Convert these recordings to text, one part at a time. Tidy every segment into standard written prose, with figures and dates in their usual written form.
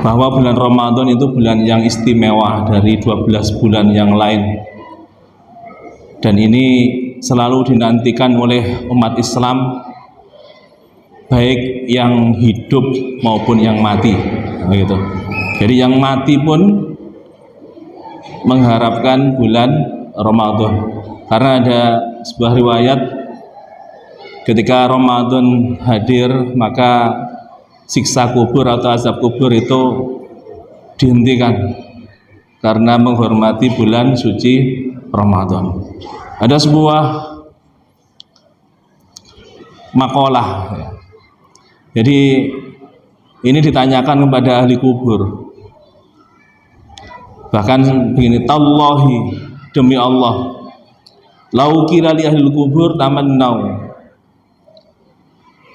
bahwa bulan Ramadan itu bulan yang istimewa dari 12 bulan yang lain, dan ini selalu dinantikan oleh umat Islam, baik yang hidup maupun yang mati, begitu. Jadi yang mati pun mengharapkan bulan Ramadan, karena ada sebuah riwayat ketika Ramadan hadir maka siksa kubur atau azab kubur itu dihentikan karena menghormati bulan suci Ramadan. Ada sebuah makalah, jadi ini ditanyakan kepada ahli kubur, bahkan begini, tallahi, demi Allah, lau kira li ahli kubur tamannau,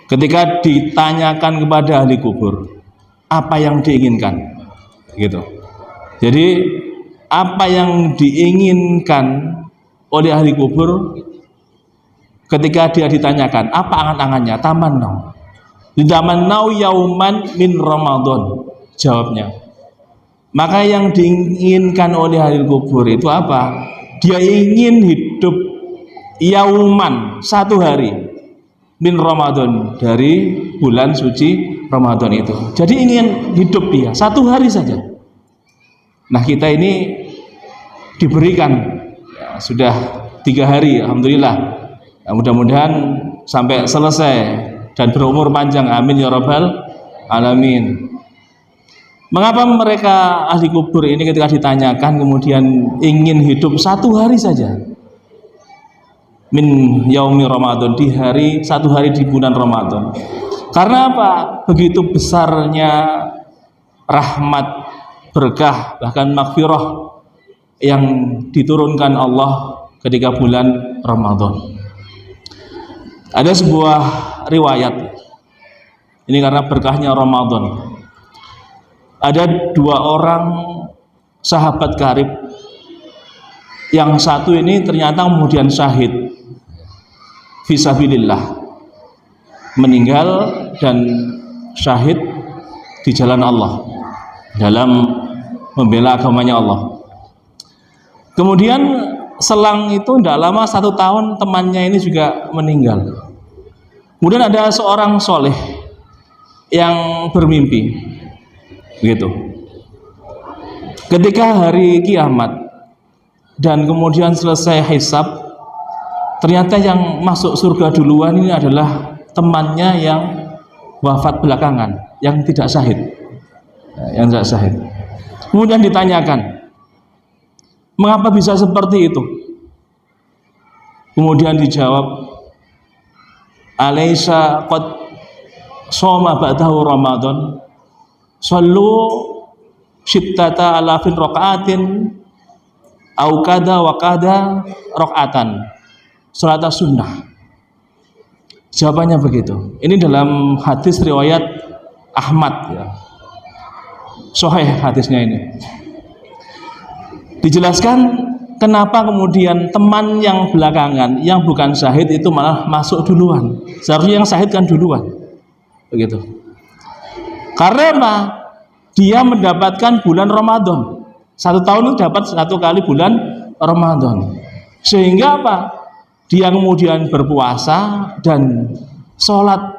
ketika ditanyakan kepada ahli kubur apa yang diinginkan, gitu. Jadi apa yang diinginkan oleh ahli kubur ketika dia ditanyakan apa angan-angannya, tamannau, tamannau yauman min Ramadan, jawabnya. Maka yang diinginkan oleh ahli kubur itu apa? Dia ingin hidup yauman, satu hari, min Ramadan, dari bulan suci Ramadan itu. Jadi ingin hidup dia satu hari saja. Nah, kita ini diberikan ya, sudah 3 hari, alhamdulillah. Nah, mudah-mudahan sampai selesai dan berumur panjang, amin ya rabbal alamin. Mengapa mereka ahli kubur ini ketika ditanyakan kemudian ingin hidup satu hari saja, min yaumi Ramadan, di hari, satu hari di bulan Ramadan? Karena apa? Begitu besarnya rahmat, berkah, bahkan maghfirah yang diturunkan Allah ketika bulan Ramadan. Ada sebuah riwayat, ini karena berkahnya Ramadan, ada 2 orang sahabat karib, yang satu ini ternyata kemudian syahid fisabilillah, meninggal dan syahid di jalan Allah dalam membela agamanya Allah. Kemudian selang itu tidak lama, 1 tahun, temannya ini juga meninggal. Kemudian ada seorang soleh yang bermimpi, begitu. Ketika hari kiamat dan kemudian selesai hisab, ternyata yang masuk surga duluan ini adalah temannya yang wafat belakangan, yang tidak syahid, yang tidak syahid. Kemudian ditanyakan, mengapa bisa seperti itu? Kemudian dijawab, alaisa qad shoma ba'dahu Ramadan, sallu syittata alafin rokaatin au kada wa kada rokaatan, salat sunnah. Jawabannya begitu. Ini dalam hadis riwayat Ahmad, ya. Sahih hadisnya ini. Dijelaskan kenapa kemudian teman yang belakangan, yang bukan syahid itu malah masuk duluan. Seharusnya yang syahid kan duluan, begitu. Karena apa? Dia mendapatkan bulan Ramadan. 1 tahun itu dapat 1 kali bulan Ramadan. Sehingga apa? Dia kemudian berpuasa dan sholat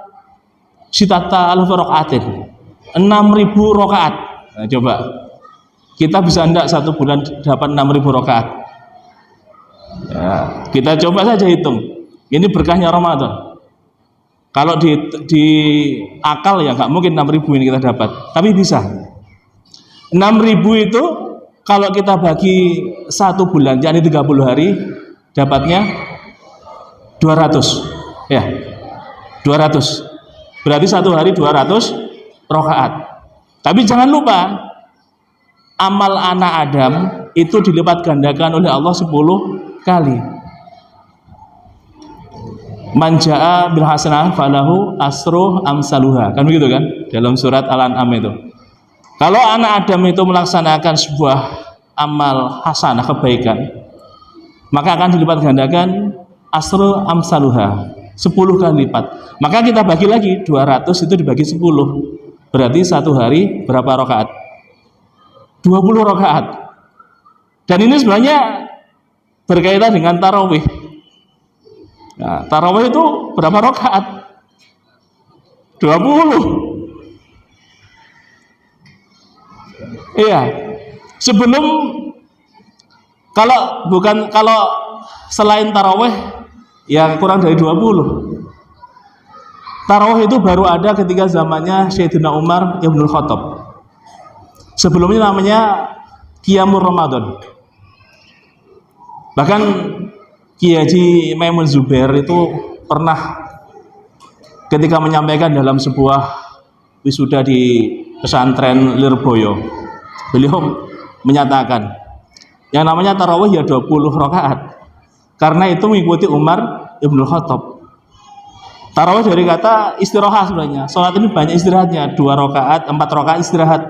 sitata alaf rokaatin, 6.000 rokaat. Nah, coba kita bisa enggak 1 bulan dapat 6.000 rokaat? Ya, kita coba saja hitung. Ini berkahnya Ramadan. Kalau di akal ya nggak mungkin 6.000 ini kita dapat, tapi bisa. 6.000 itu kalau kita bagi 1 bulan, yakni 30 hari, dapatnya 200, ya, 200. Berarti 1 hari 200 rokaat. Tapi jangan lupa, amal anak Adam itu dilipat gandakan oleh Allah 10 kali. Man jaa bil hasanah falahu asru amsaluha, kan begitu kan dalam surat Al-An'am itu. Kalau anak Adam itu melaksanakan sebuah amal hasanah, kebaikan, maka akan dilipat gandakan asru amsaluha, 10 kali lipat. Maka kita bagi lagi 200 itu dibagi 10, berarti 1 hari berapa rakaat? 20 rakaat. Dan ini sebenarnya berkaitan dengan tarawih. Nah, tarawih itu berapa rakaat? 20. Iya. Sebelum kalau selain tarawih ya kurang dari 20. Tarawih itu baru ada ketika zamannya Sayyidina Umar Ibnul Khattab. Sebelumnya namanya Qiyamul Ramadan. Bahkan Kiai Haji Maimun Zubair itu pernah ketika menyampaikan dalam sebuah wisuda di pesantren Lirboyo, beliau menyatakan yang namanya tarawih ya 20 rakaat karena itu mengikuti Umar Ibnul Khattab. Tarawih dari kata istirahat sebenarnya. Sholat ini banyak istirahatnya, 2 rakaat, 4 rakaat istirahat,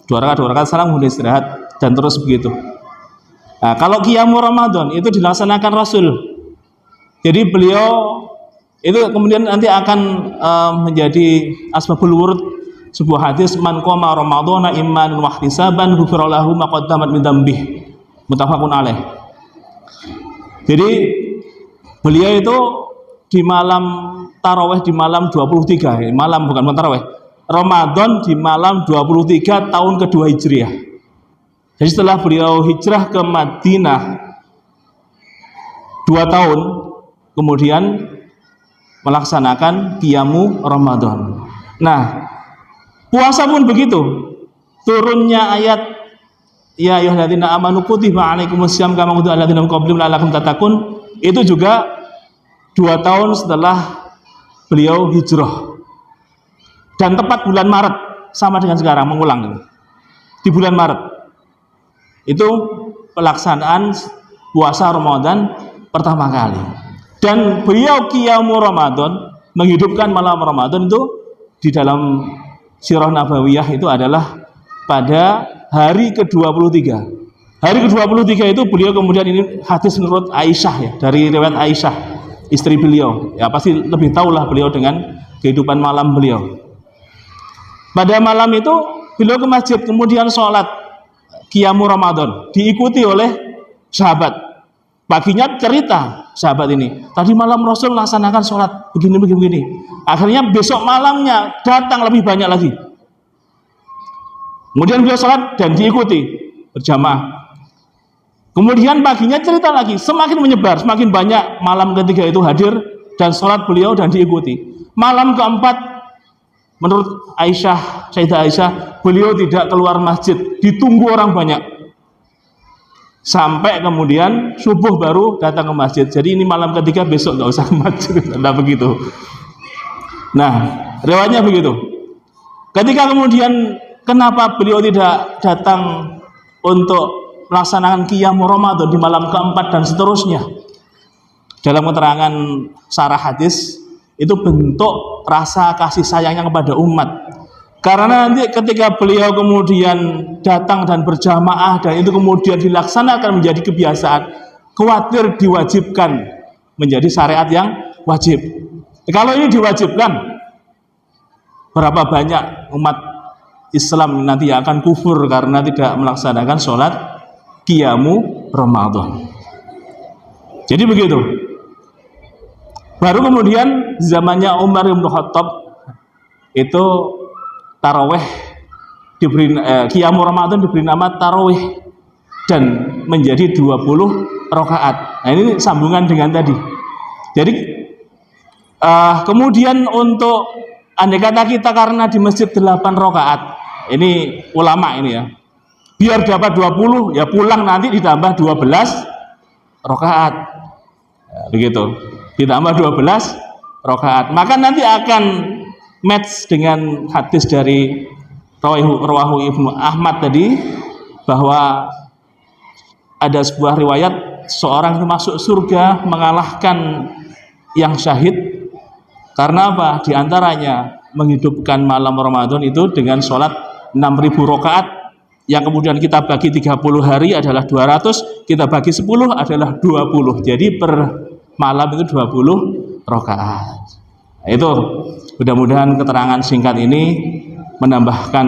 2 rakaat salam kemudian istirahat dan terus begitu. Nah, kalau Qiyamul Ramadan itu dilaksanakan Rasul. Jadi beliau itu kemudian nanti akan menjadi asbabul wurud sebuah hadis, man qama ramadhana imanan wa ihtisaban ghufira lahu ma qaddamat min dzambih, muttafaqun alaih. Jadi beliau itu di malam tarawih di malam 23, malam bukan tarawih, Ramadan di malam 23 tahun kedua Hijriah. Jadi setelah beliau hijrah ke Madinah 2 tahun kemudian melaksanakan Qiyamu Ramadan. Nah, puasa pun begitu. Turunnya ayat ya ayyuhalladzina amanu kutiba alaikumusiyam kama kutiba alal ladzina min qablikum la'allakum tattaqun itu juga 2 tahun setelah beliau hijrah. Dan tepat bulan Maret sama dengan sekarang mengulang di bulan Maret itu pelaksanaan puasa Ramadan pertama kali. Dan beliau Qiyamul Ramadan menghidupkan malam Ramadan itu di dalam Sirah Nabawiyah itu adalah pada hari ke-23. Hari ke-23 itu beliau kemudian ini hadis menurut Aisyah ya, dari riwayat Aisyah istri beliau. Ya pasti lebih tahulah beliau dengan kehidupan malam beliau. Pada malam itu beliau ke masjid kemudian sholat Qiyamul Ramadan diikuti oleh sahabat. Paginya cerita sahabat ini, tadi malam Rasul melaksanakan sholat begini. Akhirnya besok malamnya datang lebih banyak lagi. Kemudian beliau sholat dan diikuti berjamaah. Kemudian paginya cerita lagi, semakin menyebar, semakin banyak malam ketiga itu hadir dan sholat beliau dan diikuti. Malam keempat, menurut Aisyah, Sayyidah Aisyah, beliau tidak keluar masjid, ditunggu orang banyak. Sampai kemudian subuh baru datang ke masjid. Jadi ini malam ketiga, besok nggak usah ke masjid. Nah begitu. Nah riwayatnya begitu. Ketika kemudian kenapa beliau tidak datang untuk melaksanakan Qiyamul Ramadan di malam keempat dan seterusnya, dalam keterangan sarah hadis itu bentuk rasa kasih sayangnya kepada umat. Karena nanti ketika beliau kemudian datang dan berjamaah dan itu kemudian dilaksanakan menjadi kebiasaan, khawatir diwajibkan menjadi syariat yang wajib. Kalau ini diwajibkan, berapa banyak umat Islam nanti yang akan kufur karena tidak melaksanakan sholat Qiyamu Ramadan. Jadi begitu. Baru kemudian zamannya Umar bin Khattab itu tarawih diberi Qiyamul Ramadan diberi nama tarawih dan menjadi 20 rakaat. Nah ini sambungan dengan tadi. Jadi kemudian untuk andai kata kita karena di masjid 8 rakaat, ini ulama ini ya, biar dapat 20 ya pulang nanti ditambah 12 rakaat ya, begitu, ditambah 12 rakaat, maka nanti akan match dengan hadis dari Rawahu Ibnu Ahmad tadi, bahwa ada sebuah riwayat seorang itu masuk surga mengalahkan yang syahid karena apa? Di antaranya menghidupkan malam Ramadan itu dengan sholat 6.000 rakaat yang kemudian kita bagi 30 hari adalah 200, kita bagi 10 adalah 20. Jadi per malam itu 20 rakaat. Itu mudah-mudahan keterangan singkat ini menambahkan